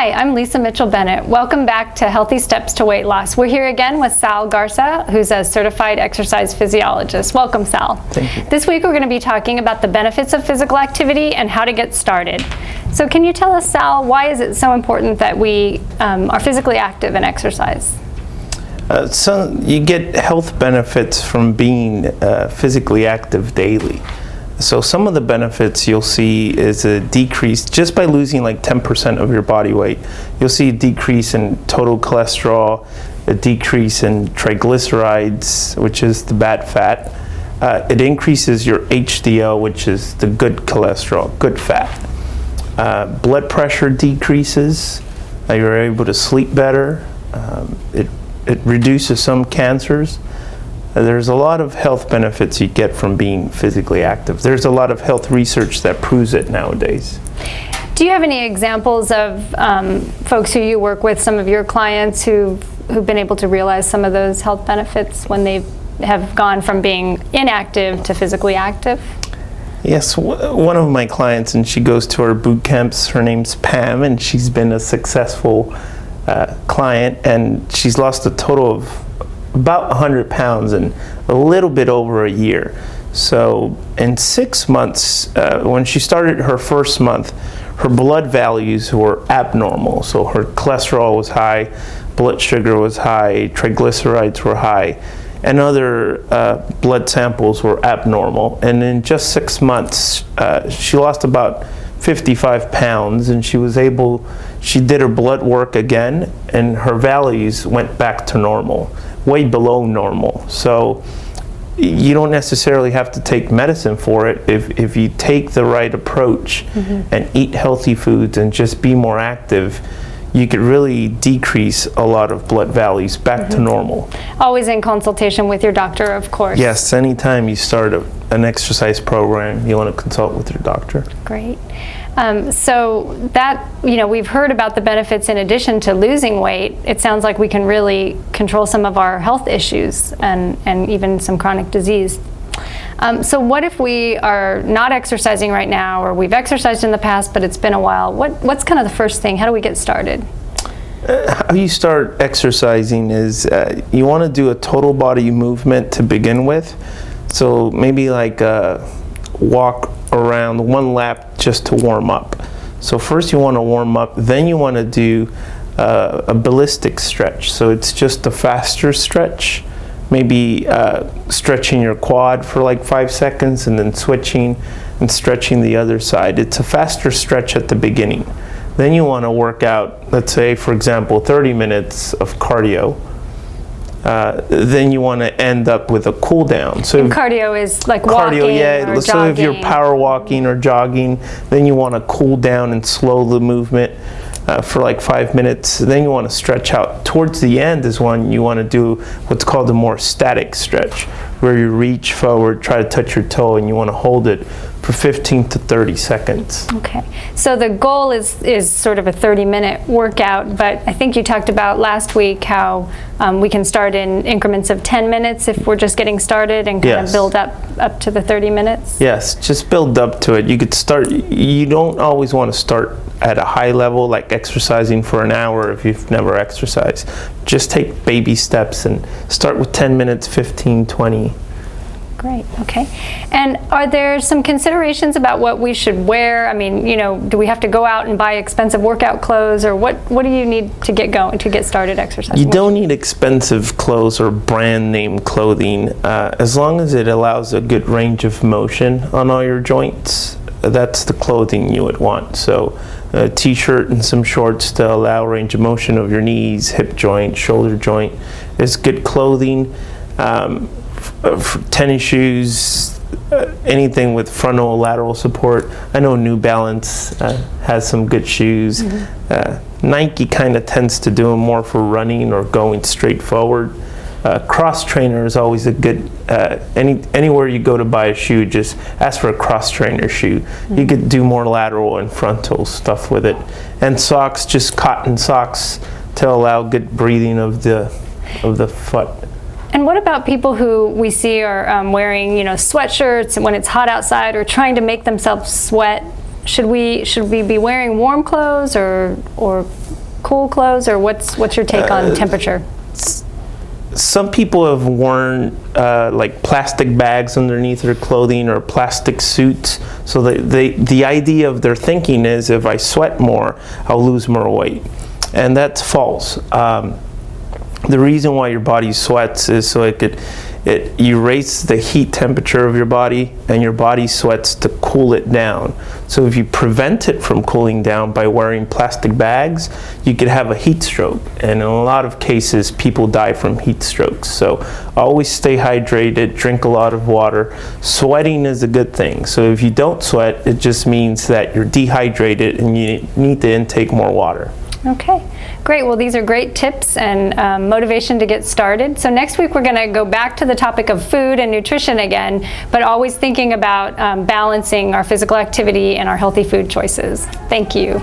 Hi, I'm Lisa Mitchell-Bennett. Welcome back to Healthy Steps to Weight Loss. We're here again with Sal Garza, who's a certified exercise physiologist. Welcome, Sal. Thank you. This week we're going to be talking about the benefits of physical activity and how to get started. So can you tell us, Sal, why is it so important that we are physically active and exercise? So you get health benefits from being physically active daily. So some of the benefits you'll see is a decrease, just by losing like 10% of your body weight, you'll see a decrease in total cholesterol, a decrease in triglycerides, which is the bad fat. It increases your HDL, which is the good cholesterol, good fat. Blood pressure decreases, you're able to sleep better. It reduces some cancers. There's a lot of health benefits you get from being physically active. There's a lot of health research that proves it nowadays. Do you have any examples of folks who you work with, some of your clients who've been able to realize some of those health benefits when they have gone from being inactive to physically active? Yes, one of my clients, and she goes to our boot camps, her name's Pam, and she's been a successful client, and she's lost a total of about 100 pounds in a little bit over a year. So in 6 months, when she started her first month, her blood values were abnormal. So her cholesterol was high, blood sugar was high, triglycerides were high, and other blood samples were abnormal. And in just 6 months, she lost about 55 pounds, and she did her blood work again, and her values went back to normal, way below normal. So you don't necessarily have to take medicine for it. If you take the right approach and eat healthy foods and just be more active, you could really decrease a lot of blood values back to normal. Always in consultation with your doctor, of course. Yes, anytime you start an exercise program, you want to consult with your doctor. Great. So that, we've heard about the benefits in addition to losing weight. It sounds like we can really control some of our health issues and even some chronic disease. So what if we are not exercising right now, or we've exercised in the past, but it's been a while? What's kind of the first thing? How do we get started? How you start exercising is you want to do a total body movement to begin with. So maybe like walk around one lap just to warm up. So first you want to warm up, then you want to do a ballistic stretch. So it's just a faster stretch. Maybe stretching your quad for like 5 seconds and then switching and stretching the other side. It's a faster stretch at the beginning. Then you want to work out, let's say, for example, 30 minutes of cardio. Then you want to end up with a cool down. So cardio is like walking or so jogging. If you're power walking or jogging, then you want to cool down and slow the movement for like 5 minutes. Then you want to stretch out. Towards the end is when you want to do what's called a more static stretch, where you reach forward, try to touch your toe, and you want to hold it for 15 to 30 seconds. Okay, so the goal is sort of a 30-minute workout, but I think you talked about last week how we can start in increments of 10 minutes if we're just getting started and kind of build up to the 30 minutes? Yes, just build up to it. You could start, you don't always want to start at a high level, like exercising for an hour if you've never exercised. Just take baby steps and start with 10 minutes, 15, 20. Great, okay. And are there some considerations about what we should wear? I mean, do we have to go out and buy expensive workout clothes, or what do you need to get going, to get started exercising? You don't need expensive clothes or brand name clothing, as long as it allows a good range of motion on all your joints. That's the clothing you would want. So a t-shirt and some shorts to allow range of motion of your knees, hip joint, shoulder joint is good clothing. For tennis shoes, anything with frontal or lateral support. I know New Balance has some good shoes. Nike kind of tends to do them more for running or going straight forward. Cross trainer is always a good, anywhere you go to buy a shoe, just ask for a cross trainer shoe. You could do more lateral and frontal stuff with it. And socks, just cotton socks to allow good breathing of the foot. And what about people who we see are wearing, sweatshirts when it's hot outside, or trying to make themselves sweat? Should we be wearing warm clothes or cool clothes, or what's your take on temperature? Some people have worn like plastic bags underneath their clothing or plastic suits. So the idea of their thinking is, if I sweat more, I'll lose more weight. And that's false. The reason why your body sweats is so you raise the heat temperature of your body, and your body sweats to cool it down. So if you prevent it from cooling down by wearing plastic bags, you could have a heat stroke. And in a lot of cases, people die from heat strokes. So always stay hydrated, drink a lot of water. Sweating is a good thing. So if you don't sweat, it just means that you're dehydrated and you need to intake more water. Okay, great. Well, these are great tips and motivation to get started. So next week we're going to go back to the topic of food and nutrition again, but always thinking about balancing our physical activity and our healthy food choices. Thank you.